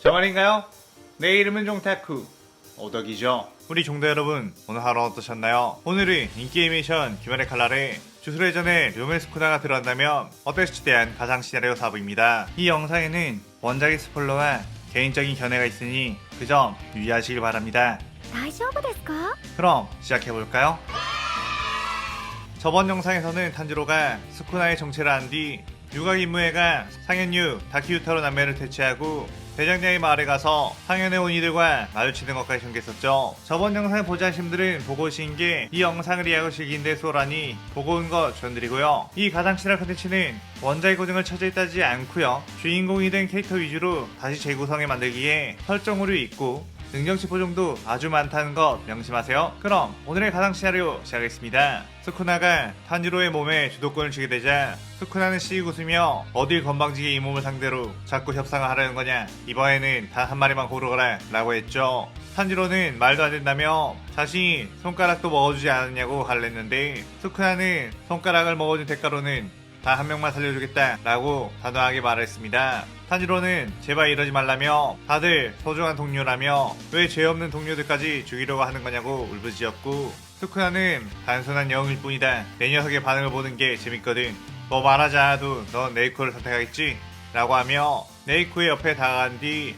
저 말인가요? 내 이름은 종타쿠 오덕이죠. 우리 종도 여러분, 오늘 하루 어떠셨나요? 오늘은 인기애니메이션 귀멸의 칼날에 주술의 전에 료멜 스쿠나가 들어간다면 어떨지에 대한 가상 시나리오 사부입니다. 이 영상에는 원작의 스포일러와 개인적인 견해가 있으니 그 점 유의하시길 바랍니다. 大丈夫ですか? 그럼 시작해볼까요? 저번 영상에서는 탄지로가 스쿠나의 정체를 안 뒤 유각 임무회가 상현유 다키유타로 남매를 퇴치하고 대장장의 마을에 가서 상현의 온 이들과 마주치는 것까지 전개했었죠. 저번 영상을 보지 않으신 분들은 보고 오신 게 이 영상을 이해하실 긴데 쏘라니 보고 온 거 전드리고요. 이 가상실화 컨텐츠는 원작의 고증을 처리하지 않고요. 주인공이 된 캐릭터 위주로 다시 재구성해 만들기에 설정 오류 있고 능력치 보정도 아주 많다는 것 명심하세요. 그럼 오늘의 가상 시나리오 시작하겠습니다. 스쿠나가 탄지로의 몸에 주도권을 쥐게 되자 스쿠나는 씩 웃으며 어딜 건방지게 이 몸을 상대로 자꾸 협상을 하려는 거냐, 이번에는 단 한 마리만 고르거라 라고 했죠. 탄지로는 말도 안 된다며 자신이 손가락도 먹어주지 않았냐고 할랬는데 스쿠나는 손가락을 먹어준 대가로는 단 한 명만 살려주겠다 라고 단호하게 말했습니다. 탄지로는 제발 이러지 말라며 다들 소중한 동료라며 왜 죄 없는 동료들까지 죽이려고 하는 거냐고 울부짖었고, 스쿠나는 단순한 영웅일 뿐이다, 내 녀석의 반응을 보는 게 재밌거든, 뭐 말하지 않아도 넌 네이코를 선택하겠지? 라고 하며 네이코의 옆에 다가간 뒤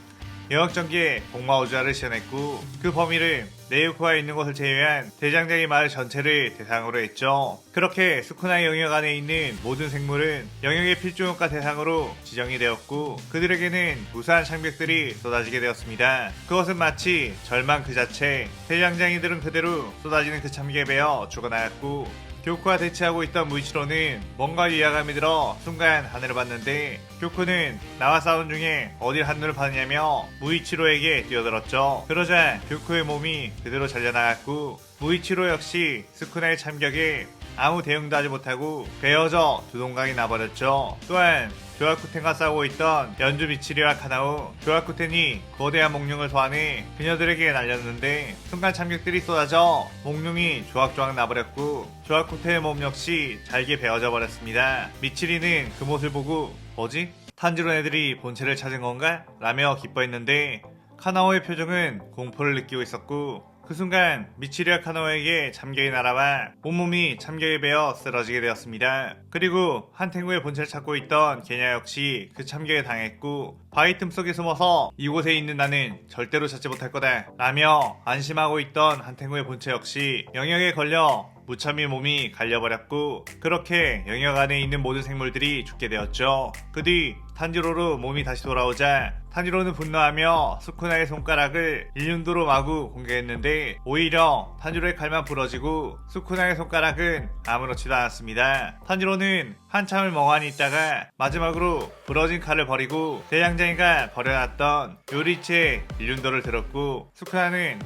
영역전기에 복마우주화를 시연했고 그 범위를 네이코가 있는 곳을 제외한 대장장이 마을 전체를 대상으로 했죠. 그렇게 스쿠나의 영역 안에 있는 모든 생물은 영역의 필수효과 대상으로 지정이 되었고 그들에게는 무수한 장벽들이 쏟아지게 되었습니다. 그것은 마치 절망 그 자체, 대장장이들은 그대로 쏟아지는 그 참기에 베어 죽어나갔고 교쿠와 대치하고 있던 무이치로는 뭔가 위화감이 들어 순간 하늘을 봤는데 교쿠는 나와 싸운 중에 어딜 한눈을 파느냐며 무이치로에게 뛰어들었죠. 그러자 교쿠의 몸이 그대로 잘려나갔고 무이치로 역시 스쿠나의 참격에 아무 대응도 하지 못하고 베어져 두동강이 나버렸죠. 또한 교화쿠텐과 싸우고 있던 연주 미치리와 카나우, 교화쿠텐이 거대한 몽룡을 소환해 그녀들에게 날렸는데 순간 참격들이 쏟아져 몽룡이 조각조각 나버렸고 교화쿠텐의 몸 역시 잘게 베어져 버렸습니다. 미치리는 그 모습을 보고 뭐지? 탄지로 애들이 본체를 찾은 건가? 라며 기뻐했는데 카나오의 표정은 공포를 느끼고 있었고 그 순간 미치리와 카나오에게 참격이 날아와 온몸이 참격에 베어 쓰러지게 되었습니다. 그리고 한탱구의 본체를 찾고 있던 게냐 역시 그 참격에 당했고 바위 틈 속에 숨어서 이곳에 있는 나는 절대로 찾지 못할 거다 라며 안심하고 있던 한탱구의 본체 역시 영역에 걸려 무참히 몸이 갈려버렸고 그렇게 영역 안에 있는 모든 생물들이 죽게 되었죠. 그 뒤 탄지로로 몸이 다시 돌아오자 탄지로는 분노하며 스쿠나의 손가락을 일륜도로 마구 공격했는데 오히려 탄지로의 칼만 부러지고 스쿠나의 손가락은 아무렇지도 않았습니다. 탄지로는 한참을 멍하니 있다가 마지막으로 부러진 칼을 버리고 대장장이가 버려놨던 요리치의 일륜도를 들었고 스쿠나는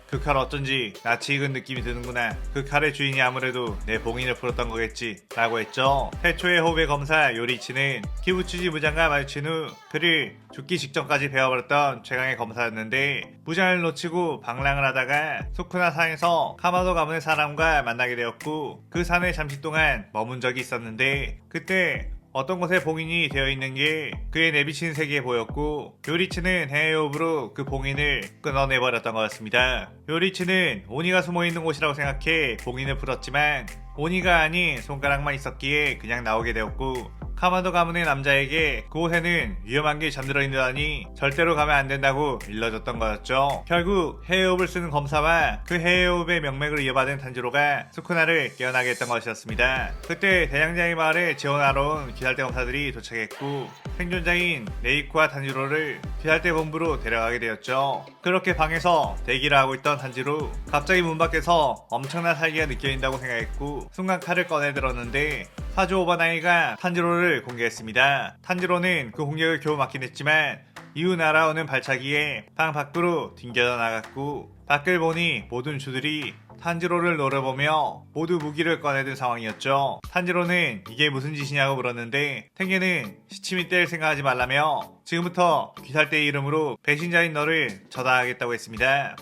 그 칼 어쩐지 낯이 익은 느낌이 드는구나. 그 칼의 주인이 아무래도 내 봉인을 풀었던 거겠지 라고 했죠. 태초의 호배 검사 요리치는 키부츠지 무장과 마주친 후 그를 죽기 직전까지 배워버렸던 최강의 검사였는데 무장을 놓치고 방랑을 하다가 소쿠나 산에서 카마도 가문의 사람과 만나게 되었고 그 산에 잠시 동안 머문 적이 있었는데 그때 어떤 곳에 봉인이 되어 있는 게 그의 내비친 세계에 보였고 요리치는 해외호흡으로 그 봉인을 끊어내버렸던 거였습니다. 요리치는 오니가 숨어있는 곳이라고 생각해 봉인을 풀었지만 오니가 아닌 손가락만 있었기에 그냥 나오게 되었고 카마도 가문의 남자에게 그곳에는 위험한 게 잠들어 있다니 절대로 가면 안 된다고 일러줬던 거였죠. 결국 해외호흡을 쓰는 검사와 그 해외호흡의 명맥을 이어받은 탄지로가 스쿠나를 깨어나게 했던 것이었습니다. 그때 대장장이 마을에 지원하러 온 귀살대 검사들이 도착했고 생존자인 네이코와 탄지로를 귀살대 본부로 데려가게 되었죠. 그렇게 방에서 대기를 하고 있던 탄지로 갑자기 문 밖에서 엄청난 살기가 느껴진다고 생각했고 순간 칼을 꺼내들었는데 사주 오바나이가 탄지로를 공격했습니다. 탄지로는 그 공격을 겨우 막긴 했지만 이후 날아오는 발차기에 방 밖으로 튕겨져 나갔고 밖을 보니 모든 주들이 탄지로를 노려보며 모두 무기를 꺼내든 상황이었죠. 탄지로는 이게 무슨 짓이냐고 물었는데 탱게는 시치미 뗄 생각하지 말라며 지금부터 귀살대의 이름으로 배신자인 너를 처단하겠다고 했습니다.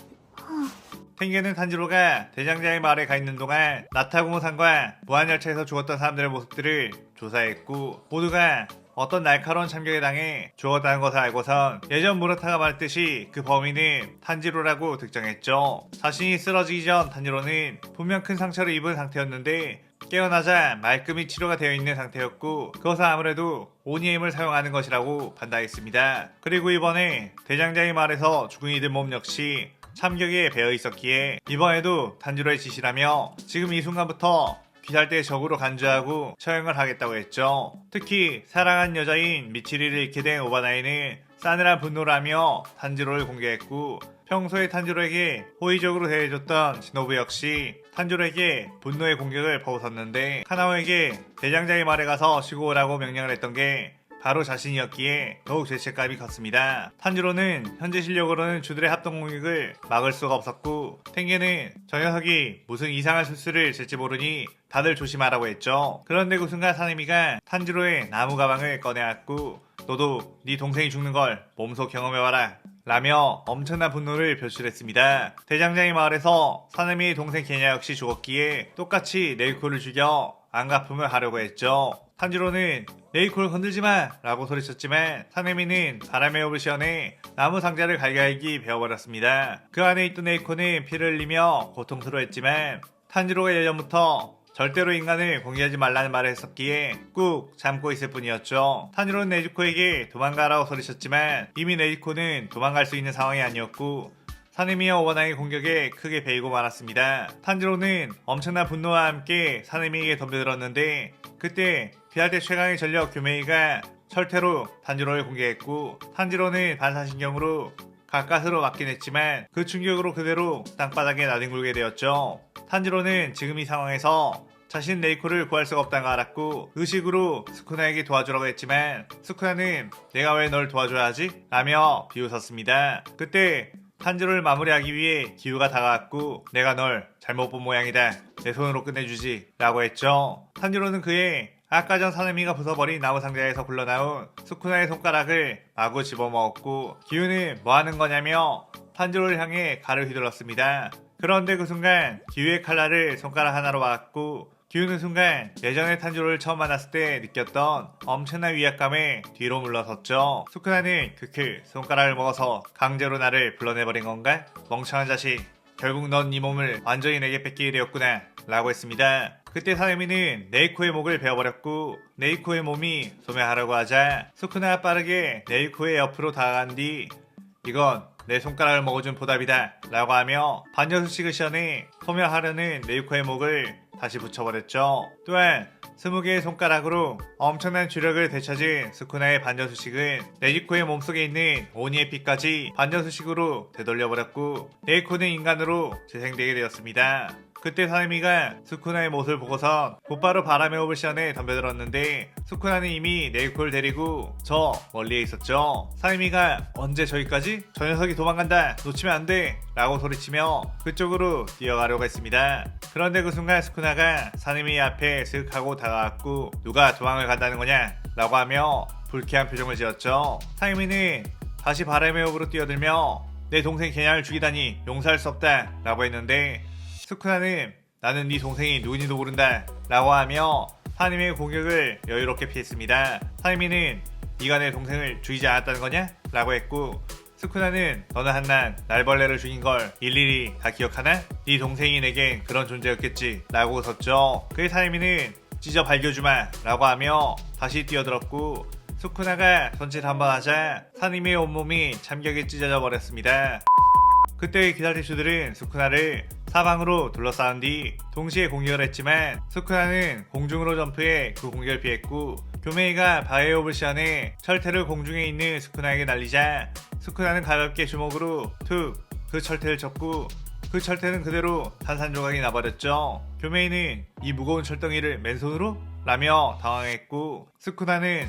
탱게는 탄지로가 대장장의 마을에 가 있는 동안 나타구모산과 무한열차에서 죽었던 사람들의 모습들을 조사했고 모두가 어떤 날카로운 참격에 당해 죽었다는 것을 알고선 예전 무라타가 말했듯이 그 범인은 탄지로라고 특정했죠. 자신이 쓰러지기 전 탄지로는 분명 큰 상처를 입은 상태였는데 깨어나자 말끔히 치료가 되어 있는 상태였고 그것은 아무래도 오니의 힘을 사용하는 것이라고 판단했습니다. 그리고 이번에 대장장이 말에서 죽은 이들 몸 역시 참격에 배어 있었기에 이번에도 탄지로의 지시라며 지금 이 순간부터 귀살대 적으로 간주하고 처형을 하겠다고 했죠. 특히 사랑한 여자인 미치리를 잃게 된 오바나이는 싸늘한 분노를 하며 탄지로를 공개했고 평소에 탄지로에게 호의적으로 대해줬던 시노부 역시 탄지로에게 분노의 공격을 퍼붓었는데 카나오에게 대장장의 말에 가서 쉬고 오라고 명령을 했던 게 바로 자신이었기에 더욱 죄책감이 컸습니다. 탄지로는 현재 실력으로는 주들의 합동 공격을 막을 수가 없었고 탱게는 저 녀석이 무슨 이상한 실수를 질지 모르니 다들 조심하라고 했죠. 그런데 그 순간 사네미가 탄지로의 나무 가방을 꺼내왔고 너도 네 동생이 죽는 걸 몸소 경험해봐라 라며 엄청난 분노를 표출했습니다. 대장장이 마을에서 사네미의 동생 게냐 역시 죽었기에 똑같이 네이코를 죽여 안갚음을 하려고 했죠. 탄지로는 네이코를 건들지마 라고 소리쳤지만 사네미는 바람의 호흡을 시원해 나무 상자를 갈갈기 베어버렸습니다. 그 안에 있던 네이코는 피를 흘리며 고통스러워했지만 탄지로가 예전부터 절대로 인간을 공개하지 말라는 말을 했었기에 꾹 참고 있을 뿐이었죠. 탄지로는 네지코에게 도망가라고 소리쳤지만 이미 네지코는 도망갈 수 있는 상황이 아니었고 사네미와 오바나의 공격에 크게 베이고 말았습니다. 탄지로는 엄청난 분노와 함께 사네미에게 덤벼들었는데 그때 귀할대 최강의 전력 교메이가 철퇴로 탄지로를 공개했고 탄지로는 반사신경으로 가까스로 맞긴 했지만 그 충격으로 그대로 땅바닥에 나뒹굴게 되었죠. 탄지로는 지금 이 상황에서 자신 네이코를 구할 수가 없다는 걸 알았고 의식으로 스쿠나에게 도와주라고 했지만 스쿠나는 내가 왜 널 도와줘야 하지? 라며 비웃었습니다. 그때 탄지로를 마무리하기 위해 기우가 다가왔고 내가 널 잘못 본 모양이다. 내 손으로 끝내주지 라고 했죠. 탄지로는 그의 아까 전 사네미가 부숴버린 나무 상자에서 굴러나온 스쿠나의 손가락을 마구 집어먹었고 기우는 뭐하는 거냐며 탄지로를 향해 칼을 휘둘렀습니다. 그런데 그 순간 기우의 칼날을 손가락 하나로 막았고 기우는 순간 예전에 탄지로를 처음 만났을 때 느꼈던 엄청난 위압감에 뒤로 물러섰죠. 스쿠나는 크크 손가락을 먹어서 강제로 나를 불러내버린 건가? 멍청한 자식 결국 넌 네 몸을 완전히 내게 뺏기게 되었구나 라고 했습니다. 그때 사네미는 네이코의 목을 베어버렸고 네이코의 몸이 소멸하려고 하자 스쿠나가 빠르게 네이코의 옆으로 다가간 뒤 이건 내 손가락을 먹어준 보답이다 라고 하며 반려수식을 시연해 소멸하려는 네이코의 목을 다시 붙여버렸죠. 또한 20개의 손가락으로 엄청난 주력을 되찾은 스쿠나의 반전수식은 네이코의 몸속에 있는 오니의 피까지 반전수식으로 되돌려버렸고 네이코는 인간으로 재생되게 되었습니다. 그때 사네미가 스쿠나의 모습을 보고선 곧바로 바람의 호흡을 시원해 덤벼들었는데 스쿠나는 이미 네이코를 데리고 저 멀리에 있었죠. 사네미가 언제 저기까지? 저 녀석이 도망간다. 놓치면 안 돼. 라고 소리치며 그쪽으로 뛰어가려고 했습니다. 그런데 그 순간 스쿠나가 사네미 앞에 슥 하고 다가왔고 누가 도망을 간다는 거냐? 라고 하며 불쾌한 표정을 지었죠. 사네미는 다시 바람의 호흡으로 뛰어들며 내 동생 게냐를 죽이다니 용서할 수 없다. 라고 했는데 스쿠나는 나는 네 동생이 누군지도 모른다 라고 하며 사네미의 공격을 여유롭게 피했습니다. 사네미는 네가 내 동생을 죽이지 않았다는 거냐? 라고 했고 스쿠나는 너는 한낱 날벌레를 죽인 걸 일일이 다 기억하나? 네 동생이 내겐 그런 존재였겠지 라고 웃었죠. 그의 사네미는 찢어 발겨주마 라고 하며 다시 뛰어들었고 스쿠나가 손짓 한번 하자 사네미의 온몸이 참격에 찢어져 버렸습니다. 그때 기사대수들은 스쿠나를 사방으로 둘러싸은 뒤 동시에 공격을 했지만 스쿠나는 공중으로 점프해 그 공격을 피했고 교메이가 바이오블 시안에 철퇴를 공중에 있는 스쿠나에게 날리자 스쿠나는 가볍게 주먹으로 툭 그 철퇴를 쳤고 그 철퇴는 그대로 산산조각이 나버렸죠. 교메이는 이 무거운 철덩이를 맨손으로? 라며 당황했고 스쿠나는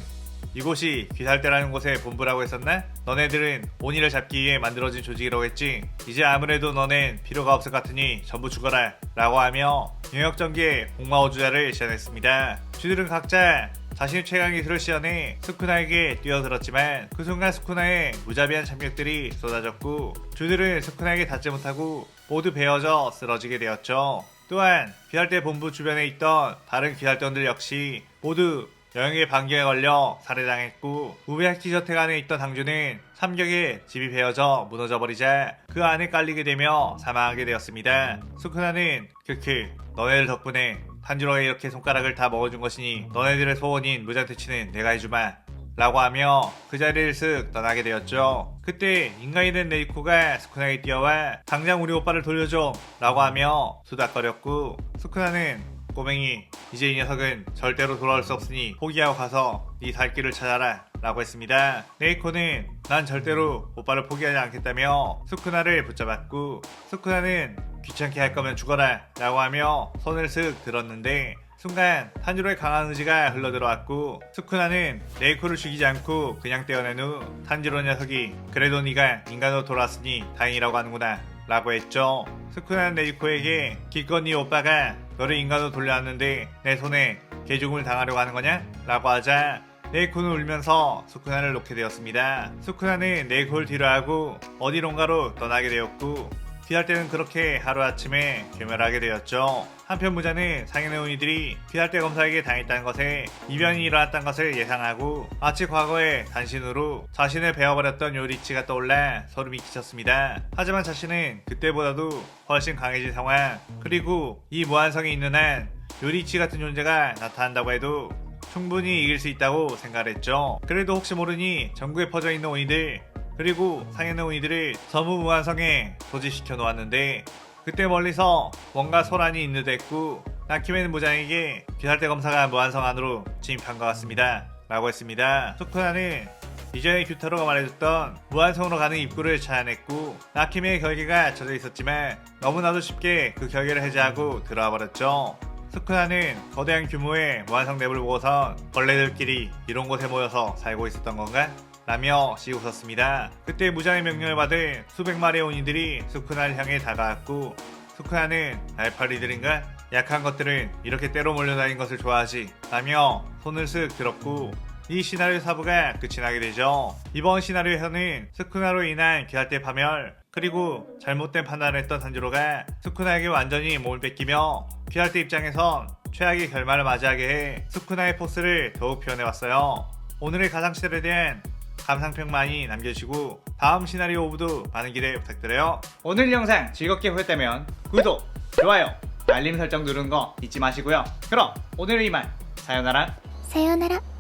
이곳이 귀살대라는 곳의 본부라고 했었나? 너네들은 오니를 잡기 위해 만들어진 조직이라고 했지? 이제 아무래도 너넨 필요가 없을 것 같으니 전부 죽어라 라고 하며 영역전기의 복마호주자를 시연했습니다. 쥐들은 각자 자신의 최강 기술을 시연해 스쿠나에게 뛰어들었지만 그 순간 스쿠나의 무자비한 참격들이 쏟아졌고 쥐들은 스쿠나에게 닿지 못하고 모두 베어져 쓰러지게 되었죠. 또한 귀살대 본부 주변에 있던 다른 귀살대원들 역시 모두 영역의 반경에 걸려 살해당했고 우베야키 저택 안에 있던 당주는 삼격에 집이 베어져 무너져버리자 그 안에 깔리게 되며 사망하게 되었습니다. 스쿠나는 크크 너네들 덕분에 탄지로가 이렇게 손가락을 다 먹어준 것이니 너네들의 소원인 무장퇴치는 내가 해주마 라고 하며 그 자리를 쓱 떠나게 되었죠. 그때 인간이 된 네이코가 스쿠나에 뛰어와 당장 우리 오빠를 돌려줘 라고 하며 수닥거렸고 스쿠나는 꼬맹이 이제 이 녀석은 절대로 돌아올 수 없으니 포기하고 가서 네 살 길을 찾아라 라고 했습니다. 네이코는 난 절대로 오빠를 포기하지 않겠다며 스쿠나를 붙잡았고 스쿠나는 귀찮게 할 거면 죽어라 라고 하며 손을 쓱 들었는데 순간 탄지로의 강한 의지가 흘러들어왔고 스쿠나는 네이코를 죽이지 않고 그냥 떼어낸 후 탄지로 녀석이 그래도 네가 인간으로 돌아왔으니 다행이라고 하는구나 라고 했죠. 스쿠나는 네이코에게 기껏 네 오빠가 너를 인간으로 돌려왔는데 내 손에 개죽음을 당하려고 하는 거냐? 라고 하자 네이코는 울면서 스쿠나를 놓게 되었습니다. 스쿠나는 네이코를 뒤로하고 어디론가로 떠나게 되었고 귀할 때는 그렇게 하루아침에 괴멸하게 되었죠. 한편 무자는 상해네온이들이 귀할 때 검사에게 당했다는 것에 이변이 일어났다는 것을 예상하고 마치 과거에 단신으로 자신을 베어버렸던 요리치가 떠올라 소름이 끼쳤습니다. 하지만 자신은 그때보다도 훨씬 강해진 상황 그리고 이 무한성이 있는 한 요리치 같은 존재가 나타난다고 해도 충분히 이길 수 있다고 생각했죠. 그래도 혹시 모르니 전국에 퍼져있는 오니들 그리고 상해네 오니들을 전무무한성에 소집시켜 놓았는데 그때 멀리서 뭔가 소란이 있는 듯 했고 나키메는 무장에게 귀살대 검사가 무한성 안으로 진입한 것 같습니다 라고 했습니다. 스쿠나는 이전에 규타로가 말해줬던 무한성으로 가는 입구를 찾아냈고 나키메의 결계가 젖어 있었지만 너무나도 쉽게 그 결계를 해제하고 들어와 버렸죠. 스쿠나는 거대한 규모의 무한성 맵을 보고선 벌레들끼리 이런 곳에 모여서 살고 있었던 건가? 라며 씌웃었습니다. 그때 무장의 명령을 받은 수백 마리의 오니들이 스쿠나를 향해 다가왔고 스쿠나는 날파리들인가? 약한 것들은 이렇게 때로 몰려다니는 것을 좋아하지 라며 손을 쓱 들었고 이 시나리오 4부가 끝이 나게 되죠. 이번 시나리오에서는 스쿠나로 인한 귀할대 파멸 그리고 잘못된 판단을 했던 탄지로가 스쿠나에게 완전히 몸을 뺏기며 귀할대 입장에선 최악의 결말을 맞이하게 해 스쿠나의 포스를 더욱 표현해왔어요. 오늘의 가상시대에 대한 감상평 많이 남겨주시고 다음 시나리오 5부도 많은 기대 부탁드려요. 오늘 영상 즐겁게 보셨다면 구독, 좋아요, 알림 설정 누르는 거 잊지 마시고요. 그럼 오늘은 이만 사요나라.さようなら。